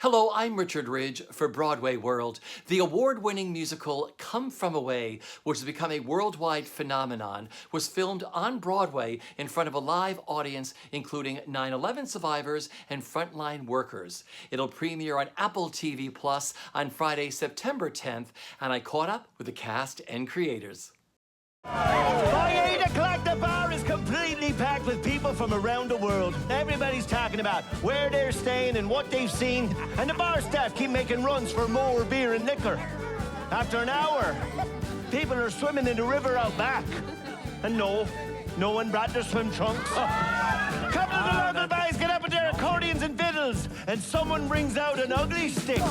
Hello, I'm Richard Ridge for Broadway World. The award-winning musical Come From Away, which has become a worldwide phenomenon, was filmed on Broadway in front of a live audience including 9/11 survivors and frontline workers. It'll premiere on Apple TV Plus on Friday, September 10th, and I caught up with the cast and creators. By 8 o'clock, the bar is completely packed with people from around the world. Everybody's talking about where they're staying and what they've seen, and the bar staff keep making runs for more beer and liquor. After an hour, people are swimming in the river out back. And no one brought their swim trunks. Couple of the local guys get up with their accordions and fiddles, and someone brings out an ugly stick.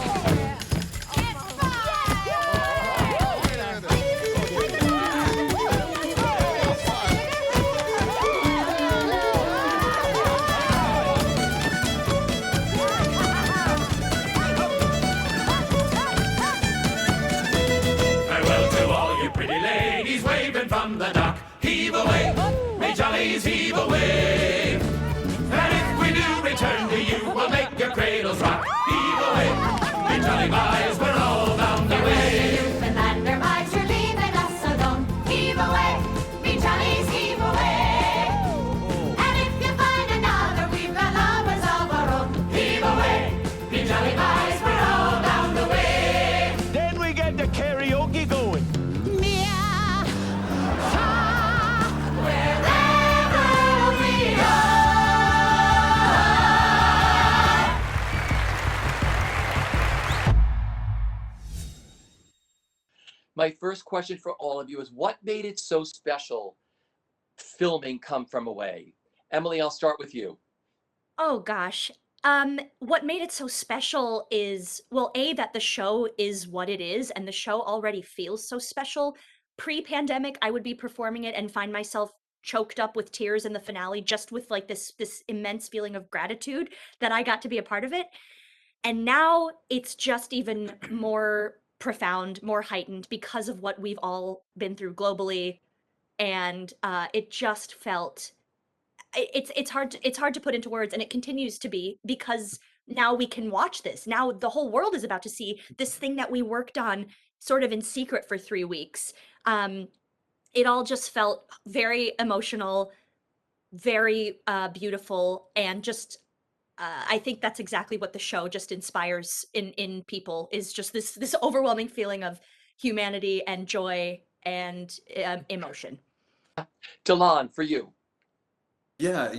From the dock, heave away, may jollies heave away. And if we do return to you, we'll make your cradles rock. Heave away, may jolly boys, we're all bound away. Newfoundland, their wives are leaving us, so don't heave away, may jollies heave away. And if you find another, we've got lovers of our own. Heave away, may jolly boys, we're all bound away. Then we get the karaoke going. My first question for all of you is, what made it so special filming Come From Away? Emily, I'll start with you. Oh gosh. What made it so special is, well, A, that the show is what it is, and the show already feels so special. Pre-pandemic, I would be performing it and find myself choked up with tears in the finale, just with like this immense feeling of gratitude that I got to be a part of it. And now it's just even more profound, more heightened because of what we've all been through globally. And it just felt it's hard to put into words, and it continues to be, because now we can watch this. Now the whole world is about to see this thing that we worked on sort of in secret for 3 weeks. It all just felt very emotional, very beautiful, and just I think that's exactly what the show just inspires in people, is just this overwhelming feeling of humanity and joy and emotion. Delon, for you. Yeah,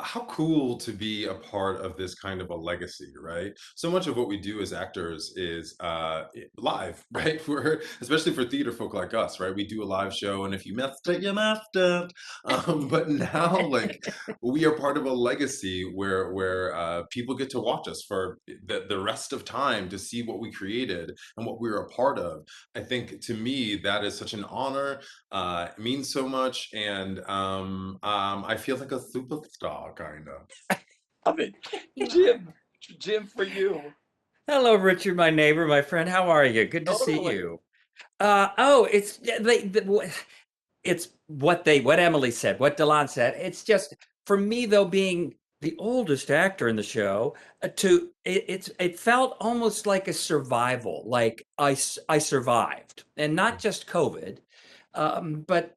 how cool to be a part of this kind of a legacy, right? So much of what we do as actors is live, right? We're especially for theater folk like us, right? We do a live show, and if you missed it, you missed it. But now, like, we are part of a legacy where people get to watch us for the rest of time to see what we created and what we were a part of. I think to me that is such an honor. It means so much, and I feel like a superstar, kind of. Love it. You Jim, for you. Hello, Richard, my neighbor, my friend. How are you? Good to see Totally. you. It's it's what Emily said, what Delon said. It's just, for me though, being the oldest actor in the show, it felt almost like a survival. Like I survived, and not just COVID. But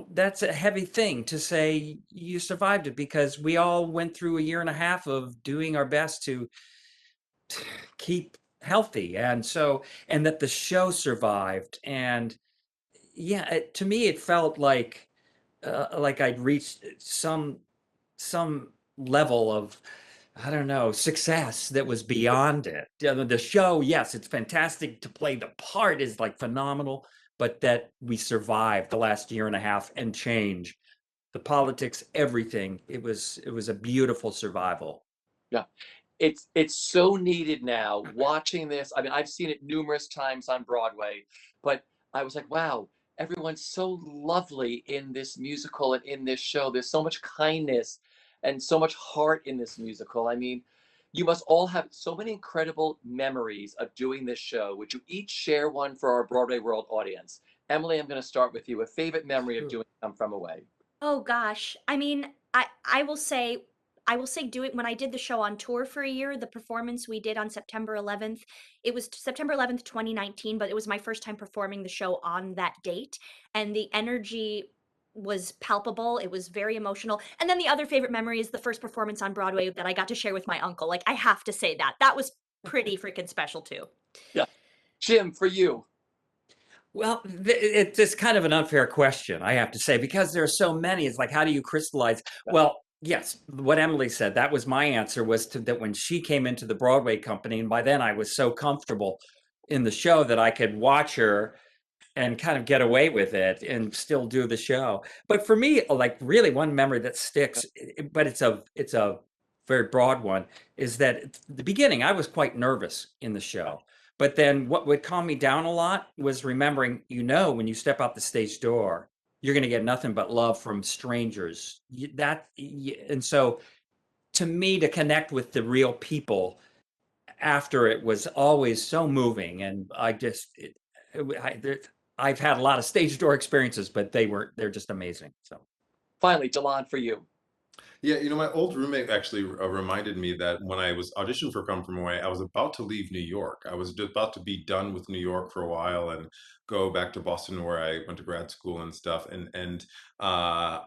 that's a heavy thing to say you survived it, because we all went through a year and a half of doing our best to keep healthy. And that the show survived. And yeah, to me, it felt like I'd reached some level of, I don't know, success that was beyond it. The show, yes, it's fantastic to play the part, is like phenomenal, but that we survived the last year and a half and change. The politics, everything. It was a beautiful survival. Yeah. It's so needed now, watching this. I mean, I've seen it numerous times on Broadway, but I was like, wow, everyone's so lovely in this musical and in this show. There's so much kindness and so much heart in this musical. I mean, you must all have so many incredible memories of doing this show. Would you each share one for our Broadway World audience? Emily, I'm going to start with you. A favorite memory of doing Come From Away. Oh gosh. I mean, I will say I will say when I did the show on tour for a year, the performance we did on September 11th, it was September 11th, 2019, but it was my first time performing the show on that date. And the energy was palpable. It was very emotional. And then the other favorite memory is the first performance on Broadway that I got to share with my uncle. Like, I have to say that. That was pretty freaking special too. Yeah. Jim, for you. Well, it's kind of an unfair question, I have to say, because there are so many. It's like, how do you crystallize? Well, yes, what Emily said, that was my answer, was that when she came into the Broadway company, and by then I was so comfortable in the show that I could watch her and kind of get away with it and still do the show. But for me, like, really one memory that sticks, but it's a very broad one, is that at the beginning I was quite nervous in the show. But then what would calm me down a lot was remembering, when you step out the stage door, you're going to get nothing but love from strangers. And so to me, to connect with the real people after it was always so moving. And I've had a lot of stage door experiences, but they're just amazing. So Finally, Delon, for you. Yeah, my old roommate actually reminded me that when I was auditioning for Come From Away, I was about to leave New York. I was about to be done with New York for a while and go back to Boston, where I went to grad school and stuff. And that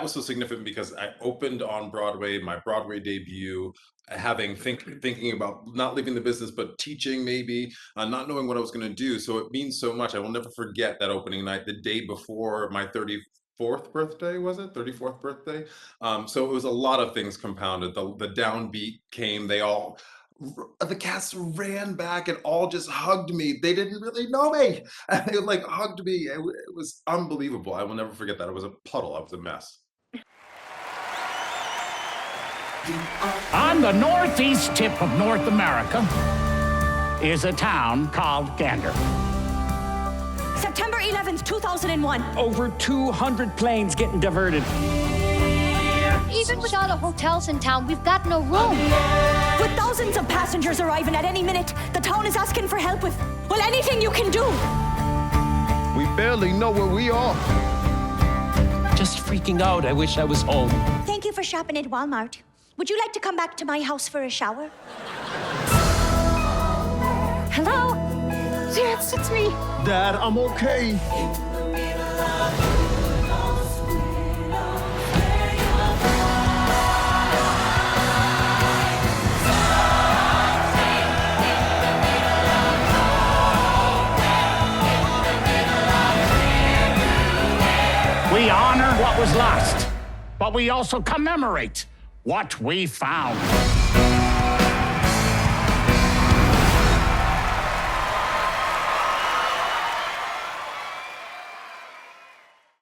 was so significant because I opened on Broadway, my Broadway debut, thinking about not leaving the business, but teaching maybe, not knowing what I was going to do. So it means so much. I will never forget that opening night, the day before my 34th birthday, was it? 34th birthday? So it was a lot of things compounded. The downbeat came, the cast ran back and all just hugged me. They didn't really know me. And they like hugged me. It was unbelievable. I will never forget that. It was a puddle. I was a mess. On the northeast tip of North America is a town called Gander. September 11th, 2001. Over 200 planes getting diverted. Even with all the hotels in town, we've got no room. With thousands of passengers arriving at any minute, the town is asking for help with, well, anything you can do. We barely know where we are. Just freaking out. I wish I was home. Thank you for shopping at Walmart. Would you like to come back to my house for a shower? Hello? Yes, it's me. Dad, I'm okay. We honor what was lost, but we also commemorate what we found.